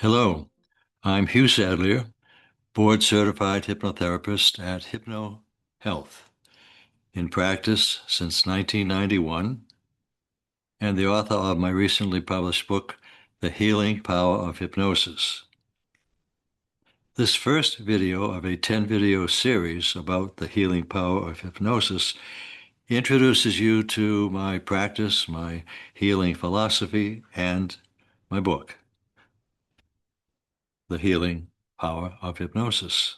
Hello, I'm Hugh Sadlier, board-certified hypnotherapist at Hypno Health, in practice since 1991, and the author of my recently published book, The Healing Power of Hypnosis. This first video of a 10-video series about the healing power of hypnosis introduces you to my practice, my healing philosophy, and my book, The Healing Power of Hypnosis.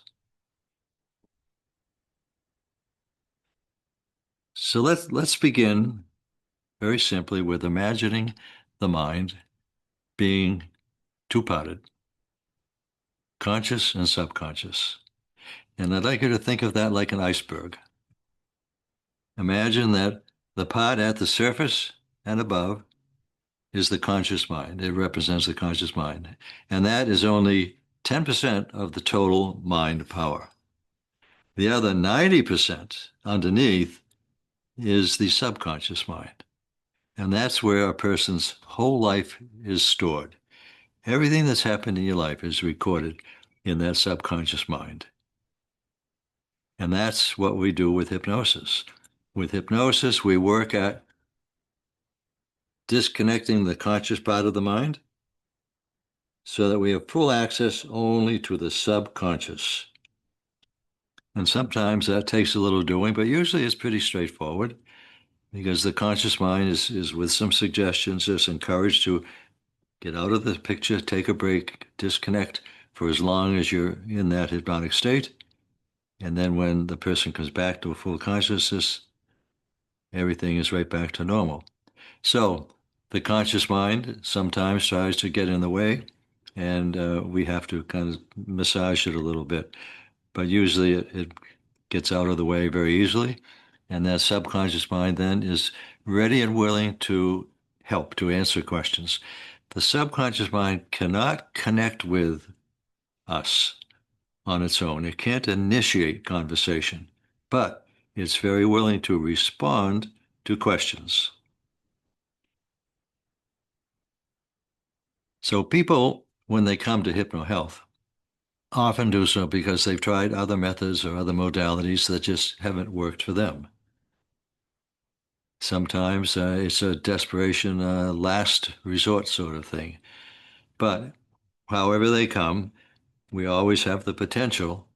So let's begin very simply with imagining the mind being two-parted, conscious and subconscious. And I'd like you to think of that like an iceberg. Imagine that the part at the surface and above is the conscious mind. It represents the conscious mind. And that is only 10% of the total mind power. The other 90% underneath is the subconscious mind. And that's where a person's whole life is stored. Everything that's happened in your life is recorded in that subconscious mind. And that's what we do with hypnosis. With hypnosis, we work at disconnecting the conscious part of the mind so that we have full access only to the subconscious. And sometimes that takes a little doing, but usually it's pretty straightforward because the conscious mind is with some suggestions, just encouraged to get out of the picture, take a break, disconnect for as long as you're in that hypnotic state. And then when the person comes back to a full consciousness, everything is right back to normal. So the conscious mind sometimes tries to get in the way, and we have to kind of massage it a little bit. But usually it gets out of the way very easily. And that subconscious mind then is ready and willing to help, to answer questions. The subconscious mind cannot connect with us on its own. It can't initiate conversation, but it's very willing to respond to questions. So people, when they come to hypnohealth, often do so because they've tried other methods or other modalities that just haven't worked for them. Sometimes it's a desperation, last resort sort of thing. But however they come, we always have the potential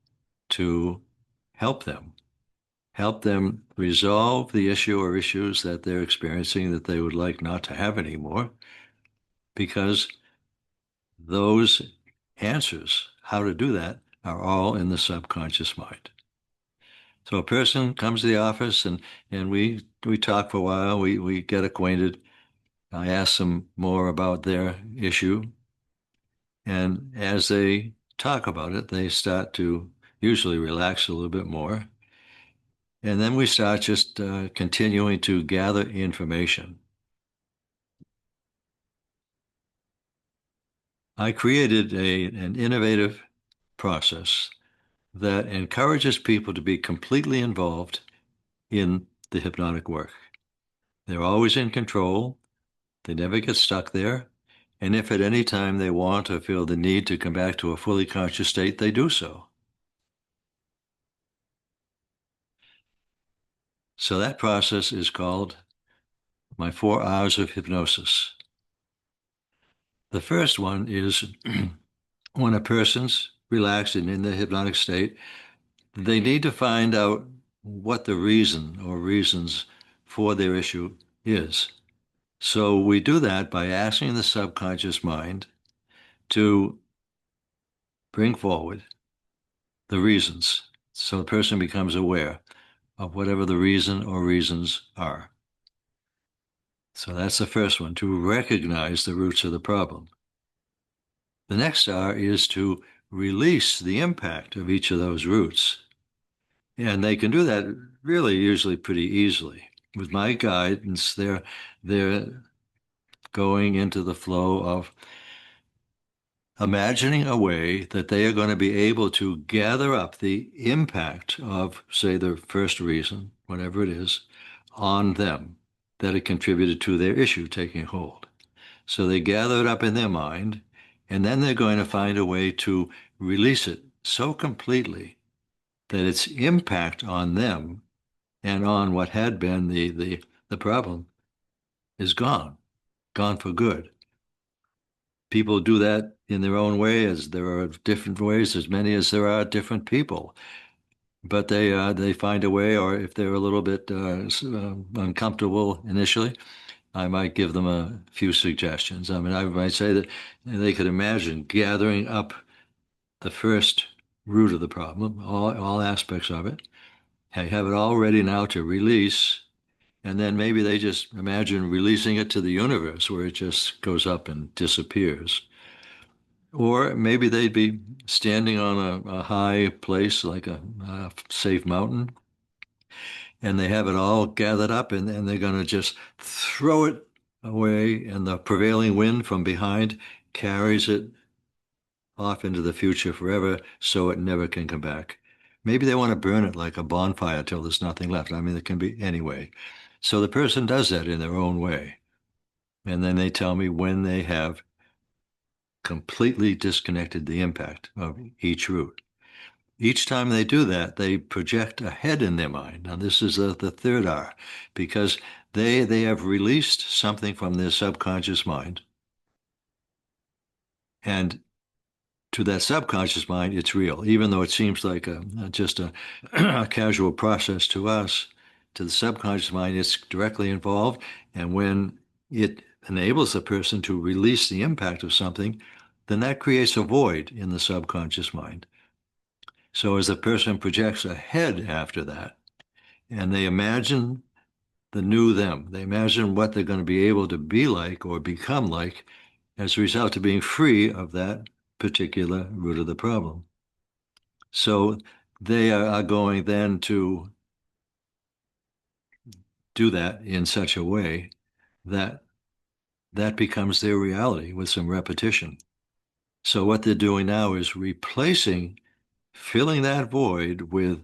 to help them. Help them resolve the issue or issues that they're experiencing that they would like not to have anymore, because those answers, how to do that, are all in the subconscious mind. So a person comes to the office and we talk for a while, we get acquainted. I ask them more about their issue. And as they talk about it, they start to usually relax a little bit more. And then we start just continuing to gather information. I created an innovative process that encourages people to be completely involved in the hypnotic work. They're always in control. They never get stuck there. And if at any time they want or feel the need to come back to a fully conscious state, they do so. So that process is called my 4 hours of hypnosis. The first one is when a person's relaxed and in the hypnotic state, they need to find out what the reason or reasons for their issue is. So we do that by asking the subconscious mind to bring forward the reasons. So the person becomes aware of whatever the reason or reasons are. So that's the first one, to recognize the roots of the problem. The next R is to release the impact of each of those roots. And they can do that really usually pretty easily. With my guidance, they're going into the flow of imagining a way that they are going to be able to gather up the impact of, say, the first reason, whatever it is, on them, that it contributed to their issue taking hold. So they gather it up in their mind, And then they're going to find a way to release it so completely that its impact on them and on what had been the problem is gone, gone for good. People do that in their own way, as there are different ways, as many as there are different people. But they find a way, or if they're a little bit uncomfortable initially, I might give them a few suggestions. I mean, I might say that they could imagine gathering up the first root of the problem, all aspects of it. I have it all ready now to release, and then maybe they just imagine releasing it to the universe where it just goes up and disappears. Or maybe they'd be standing on a high place like a safe mountain, and they have it all gathered up, and they're going to just throw it away, and the prevailing wind from behind carries it off into the future forever so it never can come back. Maybe they want to burn it like a bonfire till there's nothing left. I mean, it can be anyway. So the person does that in their own way. And then they tell me when they have completely disconnected the impact of each root. Each time they do that, they project ahead in their mind. Now, this is the third R, because they have released something from their subconscious mind. And to that subconscious mind, it's real, even though it seems like just a casual process to us. To the subconscious mind, it's directly involved. And when it enables the person to release the impact of something, then that creates a void in the subconscious mind. So as the person projects ahead after that, and they imagine the new them, they imagine what they're going to be able to be like or become like as a result of being free of that particular root of the problem. So they are going then to do that in such a way that that becomes their reality with some repetition. So what they're doing now is replacing, filling that void with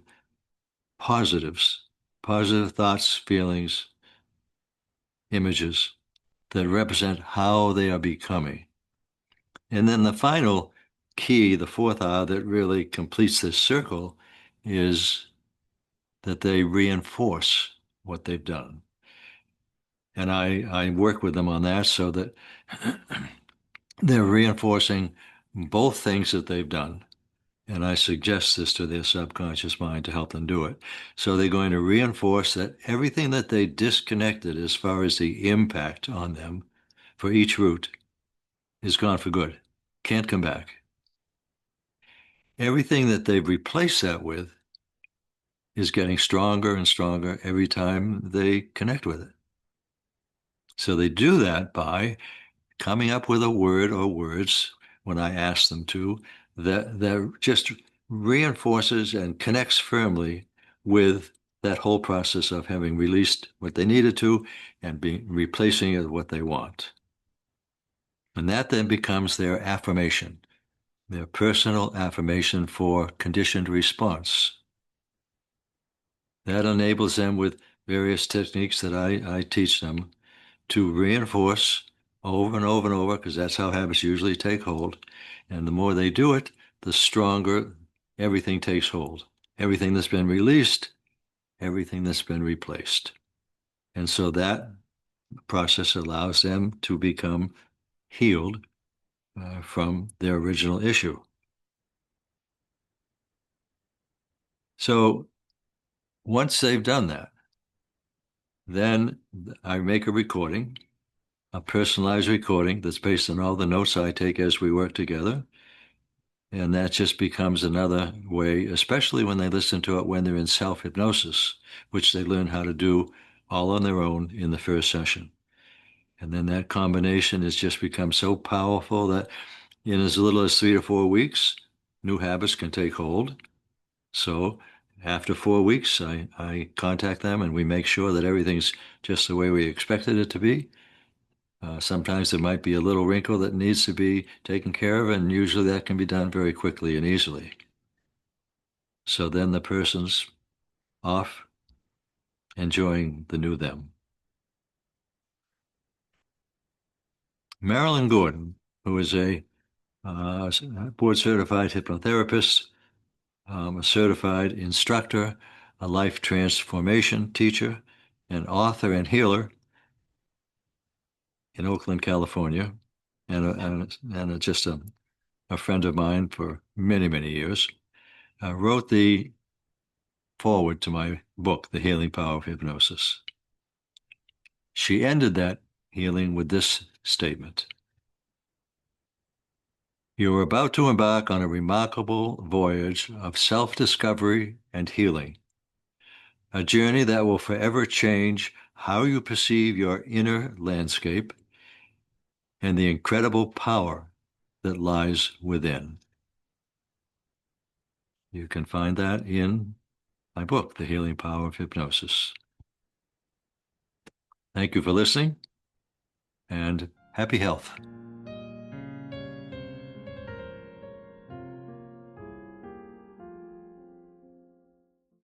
positives, positive thoughts, feelings, images that represent how they are becoming. And then the final key, the fourth R that really completes this circle, is that they reinforce what they've done. And I work with them on that so that they're reinforcing both things that they've done. And I suggest this to their subconscious mind to help them do it. So they're going to reinforce that everything that they disconnected as far as the impact on them for each root is gone for good, can't come back. Everything that they've replaced that with is getting stronger and stronger every time they connect with it. So they do that by coming up with a word or words when I ask them to that just reinforces and connects firmly with that whole process of having released what they needed to and replacing it with what they want. And that then becomes their affirmation, their personal affirmation for conditioned response. That enables them with various techniques that I teach them to reinforce over and over and over, because that's how habits usually take hold. And the more they do it, the stronger everything takes hold. Everything that's been released, everything that's been replaced. And so that process allows them to become healed from their original issue. So once they've done that, then I make a recording, a personalized recording that's based on all the notes I take as we work together. And that just becomes another way, especially when they listen to it when they're in self-hypnosis, which they learn how to do all on their own in the first session. And then that combination has just become so powerful that in as little as 3 to 4 weeks, new habits can take hold. So after 4 weeks, I contact them and we make sure that everything's just the way we expected it to be. Sometimes there might be a little wrinkle that needs to be taken care of, and usually that can be done very quickly and easily. So then the person's off enjoying the new them. Marilyn Gordon, who is a board certified hypnotherapist, a certified instructor, a life transformation teacher, an author and healer in Oakland, California, and just a friend of mine for many, many years. Wrote the foreword to my book, The Healing Power of Hypnosis. She ended that healing with this statement: "You are about to embark on a remarkable voyage of self-discovery and healing, a journey that will forever change how you perceive your inner landscape and the incredible power that lies within." You can find that in my book, The Healing Power of Hypnosis. Thank you for listening, and happy health.